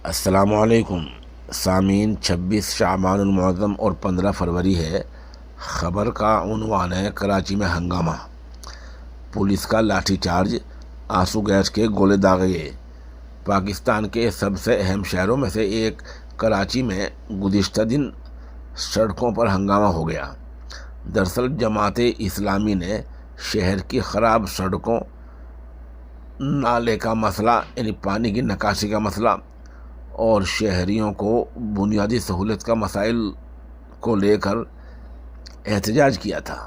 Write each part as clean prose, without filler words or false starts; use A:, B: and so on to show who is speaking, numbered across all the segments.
A: السلام علیکم سامعین، 26 شعبان المعظم اور 15 فروری ہے۔ خبر کا عنوان ہے کراچی میں ہنگامہ، پولیس کا لاٹھی چارج، آنسو گیس کے گولے داغے گئے۔ پاکستان کے سب سے اہم شہروں میں سے ایک کراچی میں گزشتہ دن سڑکوں پر ہنگامہ ہو گیا۔ دراصل جماعت اسلامی نے شہر کی خراب سڑکوں، نالے کا مسئلہ یعنی پانی کی نکاسی کا مسئلہ اور شہریوں کو بنیادی سہولت کا مسائل کو لے کر احتجاج کیا تھا۔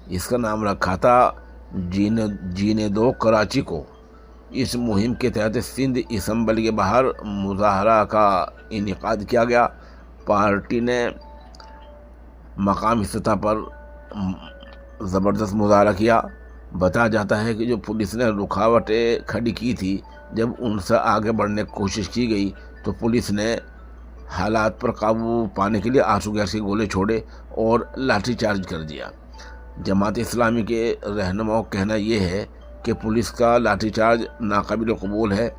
A: اس کا نام رکھا تھا جینے دو کراچی کو۔ اس مہم کے تحت سندھ اسمبلی کے باہر مظاہرہ کا انعقاد کیا گیا۔ پارٹی نے مقامی سطح پر زبردست مظاہرہ کیا۔ بتایا جاتا ہے کہ جو پولیس نے رکاوٹیں کھڑی کی تھی، جب ان سے آگے بڑھنے کی کوشش کی گئی تو پولیس نے حالات پر قابو پانے کے لیے آنسو گیس کے گولے چھوڑے اور لاٹھی چارج کر دیا۔ جماعت اسلامی کے رہنماؤں کا کہنا یہ ہے کہ پولیس کا لاٹھی چارج ناقابل قبول ہے۔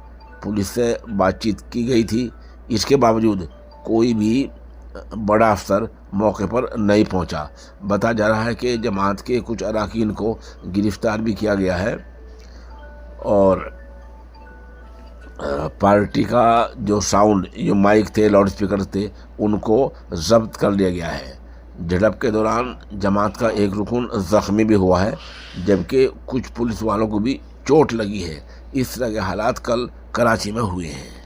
A: پولیس سے بات چیت کی گئی تھی، اس کے باوجود کوئی بھی بڑا افسر موقع پر نہیں پہنچا۔ بتایا جا رہا ہے کہ جماعت کے کچھ اراکین کو گرفتار بھی کیا گیا ہے اور پارٹی کا جو ساؤنڈ، جو مائک تھے، لاؤڈ اسپیکر تھے، ان کو ضبط کر لیا گیا ہے۔ جھڑپ کے دوران جماعت کا ایک رکن زخمی بھی ہوا ہے، جبکہ کچھ پولیس والوں کو بھی چوٹ لگی ہے۔ اس طرح کے حالات کل کراچی میں ہوئے ہیں۔